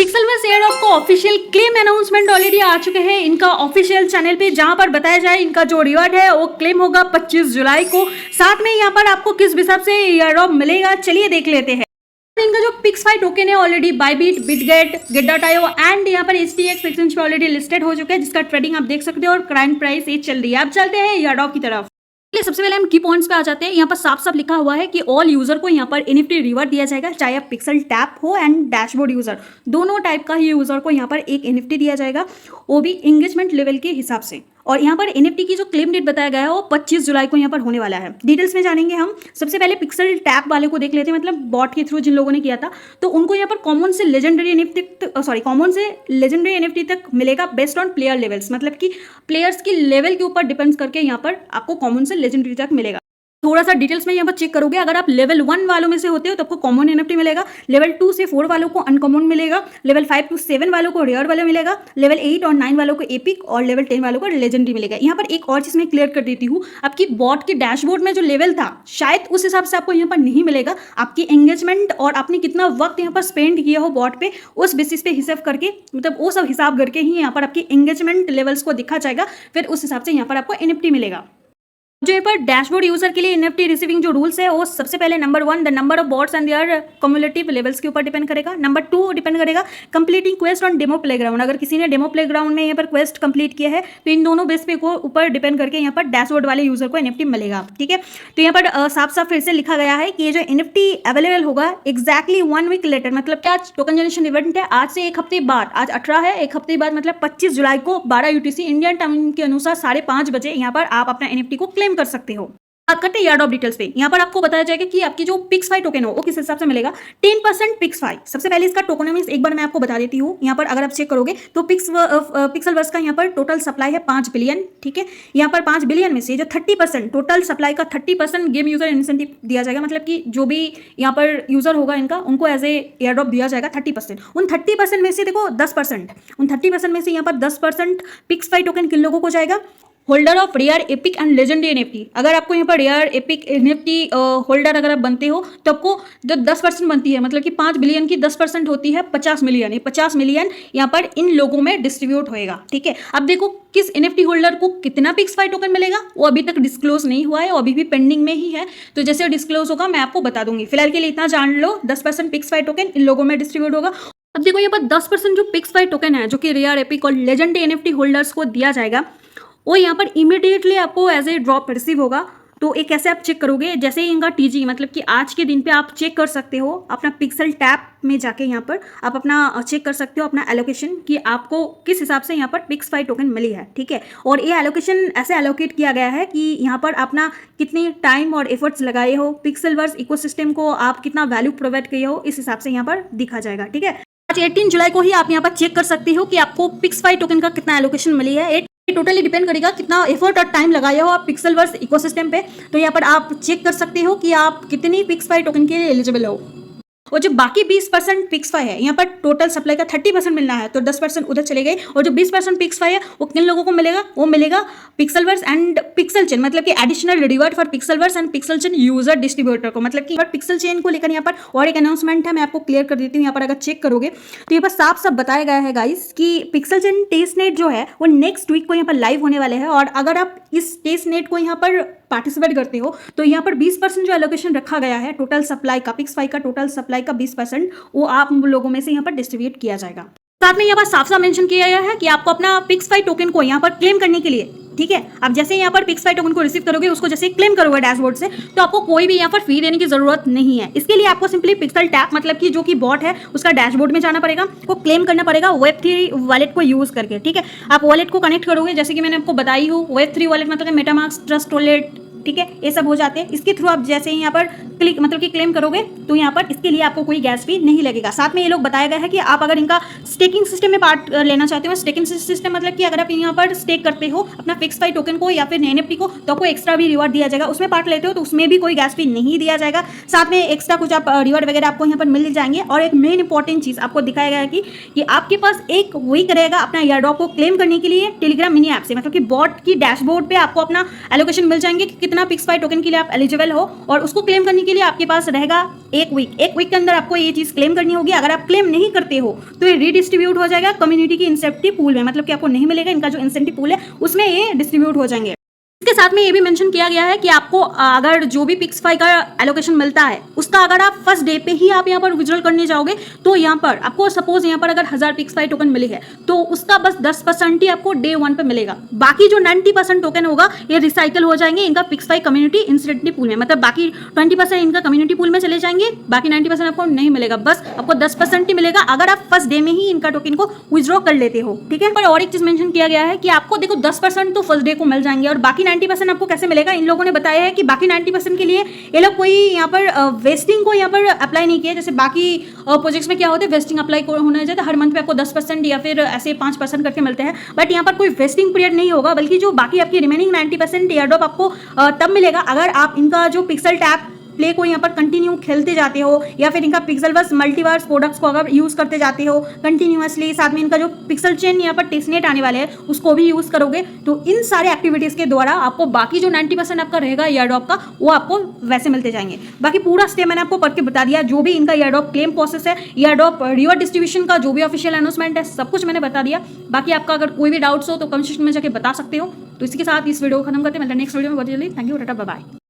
पिक्सेलवर्स airdrop को official claim announcement already आ चुके हैं इनका ऑफिशियल चैनल पे, जहां पर बताया जाए इनका जो रिवॉर्ड है वो क्लेम होगा 25 जुलाई को। साथ में यहाँ पर आपको किस हिसाब से एयरड्रॉप मिलेगा चलिए देख लेते हैं। इनका जो पिक्सफाई टोकन है ऑलरेडी बायबिट, बिटगेट, गेट.io एंड यहाँ पर HTX एक्सचेंज पे ऑलरेडी लिस्टेड हो चुके हैं, जिसका ट्रेडिंग आप देख सकते हो और करंट प्राइस ये चल रही है। अब चलते हैं एयरड्रॉप की तरफ। सबसे पहले हम की पॉइंट्स पे आ जाते हैं। यहाँ पर साफ साफ लिखा हुआ है कि ऑल यूजर को यहाँ पर NFT रिवॉर्ड दिया जाएगा, चाहे आप पिक्सल टैप हो एंड डैशबोर्ड यूजर, दोनों टाइप का ही यूजर को यहाँ पर एक NFT दिया जाएगा, वो भी एंगेजमेंट लेवल के हिसाब से। और यहाँ पर NFT की जो क्लेम डेट बताया गया है वो 25 जुलाई को यहाँ पर होने वाला है। डिटेल्स में जानेंगे हम। सबसे पहले पिक्सल टैप वाले को देख लेते हैं, मतलब बॉट के थ्रू जिन लोगों ने किया था, तो उनको यहाँ पर कॉमन से लेजेंडरी NFT तक मिलेगा बेस्ड ऑन प्लेयर लेवल्स, मतलब कि प्लेयर्स की लेवल के ऊपर डिपेंड्स करके यहाँ पर आपको कॉमन से लेजेंडरी तक मिलेगा। थोड़ा सा डिटेल्स में यहाँ पर चेक करोगे, अगर आप लेवल 1 वालों में से होते हो तो आपको कॉमन NFT मिलेगा, लेवल 2 से 4 वालों को अनकॉमन मिलेगा, लेवल 5 to 7 वालों को रेयर वाला मिलेगा, लेवल 8 और 9 वालों को एपिक और लेवल 10 वालों को लेजेंडरी मिलेगा। यहाँ पर एक और चीज़ मैं क्लियर कर देती हूँ, आपकी बॉट के डैशबोर्ड में जो लेवल था शायद उस हिसाब से आपको यहाँ पर नहीं मिलेगा। आपकी एंगेजमेंट और आपने कितना वक्त यहाँ पर स्पेंड किया हो बॉट पे, उस बेसिस पे हिसाब करके, मतलब वो सब हिसाब करके ही यहाँ पर आपकी एंगेजमेंट लेवल्स को दिखा जाएगा, फिर उस हिसाब से यहाँ पर आपको NFT मिलेगा। जो यहाँ पर डैशबोर्ड यूजर के लिए NFT रिसीविंग जो रूल्स है वो सबसे पहले number 1 the number of bots and their cumulative levels के ऊपर डिपेंड करेगा। नंबर 2 डिपेंड करेगा completing quest on demo playground, अगर किसी ने डेमो प्लेग्राउंड में यहाँ पर क्वेस्ट कंप्लीट किया है तो इन दोनों बेस पे को ऊपर डिपेंड करके यहाँ पर डैशबोर्ड वाले यूजर को NFT मिलेगा। ठीक है, तो यहाँ पर साफ साफ फिर से लिखा गया है कि ये जो NFT अवेलेबल होगा एग्जैक्टली 1 वीक लेटर, मतलब क्या टोकन जनरेशन इवेंट है आज से एक हफ्ते बाद, आज 18 है, एक हफ्ते बाद मतलब 25 जुलाई को 12 UTC इंडियन टाइम के अनुसार 5:30 बजे यहाँ पर आप अपना NFT को क्लेम कर सकते हो। बात करते हैं एयरड्रॉप डिटेल्स पे। यहाँ पर आपको बताया जाएगा कि आपकी जो पिक्सफाई टोकन हो वो किस हिसाब से मिलेगा। 10% पिक्सफाई, सबसे पहले इसका टोकनोमिक्स एक बार मैं आपको बता देती हूँ। यहाँ पर अगर आप चेक करोगे तो पिक्सेलवर्स का यहाँ पर टोटल सप्लाई है 5 बिलियन। ठीक है, यहाँ पर 5 बिलियन में से जो 30% टोटल सप्लाई का 30% गेम यूजर इंसेंटिव दिया जाएगा, मतलब कि जो भी यहाँ पर यूजर होगा इनका उनको एज ए एयरड्रॉप दिया जाएगा 30%। उन 30% में से देखो 10%, उन 30% में से यहाँ पर 10% पिक्सफाई टोकन किन लोगों को जाएगा, holder of rare epic and legendary NFT। अगर आपको यहाँ पर रेयर एपिक NFT होल्डर अगर आप बनते हो तो आपको जो 10% बनती है, मतलब कि 5 बिलियन की 10% होती है 50 मिलियन, ये 50 मिलियन यहाँ पर इन लोगों में डिस्ट्रीब्यूट होएगा। ठीक है, अब देखो किस NFT होल्डर को कितना पिक्सफाई टोकन मिलेगा वो अभी तक डिस्क्लोज नहीं हुआ है, वो अभी भी पेंडिंग में ही है, तो जैसे डिस्क्लोज होगा मैं आपको बता दूंगी। फिलहाल के लिए इतना जान लो, 10% पिक्सफाई टोकन इन लोगों में डिस्ट्रीब्यूट होगा। अब देखो यहाँ पर 10% जो पिक्सफाई टोकन है जो कि रेयर एपिक और लेजेंडरी NFT होल्डर्स को दिया जाएगा वो यहाँ पर इमीडिएटली आपको एज ए ड्रॉप रिसीव होगा। तो एक कैसे आप चेक करोगे, जैसे ही इनका TG मतलब कि आज के दिन पे आप चेक कर सकते हो अपना पिक्सल टैप में जाके, यहाँ पर आप अपना चेक कर सकते हो अपना एलोकेशन कि आपको किस हिसाब से यहाँ पर पिक्सफाई टोकन मिली है। ठीक है, और ये एलोकेशन ऐसे एलोकेट किया गया है कि यहाँ पर अपना कितनी टाइम और एफर्ट्स लगाए हो, पिक्सेलवर्स इकोसिस्टम को आप कितना वैल्यू प्रोवाइड किए हो, इस हिसाब से यहाँ पर दिखा जाएगा। ठीक है, आज 18 जुलाई को ही आप यहाँ पर चेक कर सकते हो कि आपको पिक्सफाई टोकन का कितना एलोकेशन मिली है। टोटली डिपेंड करेगा कितना एफर्ट और टाइम लगाया हो आप पिक्सेलवर्स इकोसिस्टम पे, तो यहाँ पर आप चेक कर सकते हो कि आप कितनी पिक्सफाई टोकन के लिए एलिजिबल हो। और जो बाकी 20% पिक्सफाई है, यहाँ पर टोटल सप्लाई का 30% मिलना है तो 10% उधर चले गए, और जो 20% पिक्सफाई है वो किन लोगों को मिलेगा, वो मिलेगा पिक्सेलवर्स एंड पिक्सल चेन, मतलब कि additional reward for Pixelverse and pixel chain user distributor को। मतलब कि पिक्सल चेन को लेकर यहाँ पर और एक अनाउंसमेंट है, मैं आपको क्लियर कर देती हूँ। यहाँ पर अगर चेक करोगे तो यहाँ पर साफ साफ बताया गया है गाइस कि पिक्सल चेन टेस्ट नेट जो है वो नेक्स्ट वीक को यहाँ पर लाइव होने वाले हैं, और अगर आप इस टेस्ट नेट को यहाँ पर पार्टिसिपेट करते हो तो यहाँ पर 20% जो एलोकेशन रखा गया है टोटल सप्लाई का, पिक्सफाई का टोटल सप्लाई का 20% वो आप लोगों में से यहाँ पर डिस्ट्रीब्यूट किया जाएगा। साथ में यहाँ पर साफ साफ मेंशन किया गया है कि आपको अपना पिक्सफाई टोकन को यहाँ पर क्लेम करने के लिए, ठीक है, आप जैसे यहाँ पर पिक्सफाई टोकन को रिसीव करोगे उसको जैसे क्लेम करोगे डैशबोर्ड से, तो आपको कोई भी यहाँ पर फी देने की जरूरत नहीं है। इसके लिए आपको सिंपली पिक्सल टैप मतलब कि जो कि बॉट है उसका डैशबोर्ड में जाना पड़ेगा, को क्लेम करना पड़ेगा Web3 वॉलेट को यूज करके। ठीक है, आप वॉलेट को कनेक्ट करोगे, जैसे कि मैंने आपको बताई हूँ Web3 वॉलेट मतलब मेटामास्क, ट्रस्ट वॉलेट, ठीक है, ये सब हो जाते हैं। इसके थ्रू आप जैसे ही यहाँ पर क्लिक मतलब कि क्लेम करोगे तो यहाँ पर इसके लिए आपको कोई गैस फी नहीं लगेगा। साथ में ये लोग बताया गया है कि आप अगर इनका स्टेकिंग सिस्टम में पार्ट लेना चाहते हो, स्टेकिंग सिस्टम मतलब कि अगर आप यहाँ पर स्टेक करते हो अपना पिक्सफाई टोकन को या फिर NFT को, तो आपको एक्स्ट्रा भी रिवॉर्ड दिया जाएगा। उसमें पार्ट लेते हो तो उसमें भी कोई गैस फी नहीं दिया जाएगा। साथ में एक्स्ट्रा कुछ आप रिवॉर्ड वगैरह आपको यहाँ पर मिल जाएंगे। और एक मेन इंपॉर्टेंट चीज़ आपको दिखाया गया है कि आपके पास एक वीक रहेगा अपना एयरड्रॉप को क्लेम करने के लिए टेलीग्राम मिनी ऐप से, मतलब कि बॉट की डैशबोर्ड पे आपको अपना एलोकेशन मिल जाएंगे कि कितना पिक्सफाई टोकन के लिए आप एलिजिबल हो, और उसको क्लेम करने के लिए आपके पास रहेगा एक वीक के अंदर आपको ये चीज़ क्लेम करनी होगी। अगर आप क्लेम नहीं करते हो तो ये रीडिस्ट्रीब्यूट हो जाएगा कम्युनिटी की इंसेंटिव पूल में, मतलब कि आपको नहीं मिलेगा, इनका जो इंसेंटिव पूल है उसमें ये डिस्ट्रीब्यूट हो जाएंगे। इसके साथ में ये भी मेंशन किया गया है कि आपको अगर जो भी पिक्सफाई का एलोकेशन मिलता है उसका अगर आप फर्स्ट डे पे ही आप यहाँ पर विड्रॉल करने जाओगे तो यहाँ पर आपको सपोज यहाँ पर अगर 1000 पिक्सफाई टोकन मिली है तो उसका बस 10% ही आपको डे 1 पे मिलेगा। बाकी जो 90% टोकन होगा ये रिसाइकल हो जाएंगे इनका पिक्सफाई कम्युनिटी इंसेंटिव पूल में, मतलब बाकी 20% इनका कम्युनिटी पूल में चले जाएंगे, बाकी 90% आपको नहीं मिलेगा, बस आपको 10% ही मिलेगा अगर आप फर्स्ट डे में ही इनका टोकन को विड्रॉ कर लेते हो। ठीक है, पर और एक चीज मेंशन किया गया है कि आपको देखो 10% तो फर्स्ट डे को मिल जाएंगे और बाकी 90% आपको कैसे मिलेगा। इन लोगों ने बताया है कि बाकी 90% के लिए ये लोग कोई यहाँ पर वेस्टिंग को यहाँ पर अप्लाई नहीं किया, जैसे बाकी प्रोजेक्ट्स में क्या होता है वेस्टिंग अप्लाई होना चाहिए, हर मंथ पे आपको 10% या फिर ऐसे 5% करके मिलते हैं, बट यहाँ पर कोई वेस्टिंग पीरियड नहीं होगा, बल्कि जो बाकी आपकी रिमेनिंग 90% एयर ड्रॉप आपको तब मिलेगा अगर आप इनका जो पिक्सल टैप प्ले को यहाँ पर कंटिन्यू खेलते जाते हो या फिर इनका पिक्सल बस मल्टीवर्स प्रोडक्ट्स को अगर यूज करते जाते हो कंटिन्यूअसली, साथ में इनका जो पिक्सल चेन यहाँ पर टेस्टनेट आने वाले हैं उसको भी यूज करोगे, तो इन सारे एक्टिविटीज के द्वारा आपको बाकी जो 90% आपका रहेगा एयर ड्रॉप का वो आपको वैसे मिलते जाएंगे। बाकी पूरा स्टेप मैंने आपको पढ़ के बता दिया, जो भी इनका एयर ड्रॉप क्लेम प्रोसेस है, एयर ड्रॉप रिवॉर्ड डिस्ट्रीब्यूशन का जो भी ऑफिशियल अनाउंसमेंट है, सब कुछ मैंने बता दिया। बाकी आपका अगर कोई भी डाउट्स हो तो कमेंट सेक्शन में जाके बता सकते हो। तो इसी के साथ इस वीडियो को खत्म करते हैं, मिलते हैं नेक्स्ट वीडियो में बहुत जल्दी। Thank you, tata, bye bye.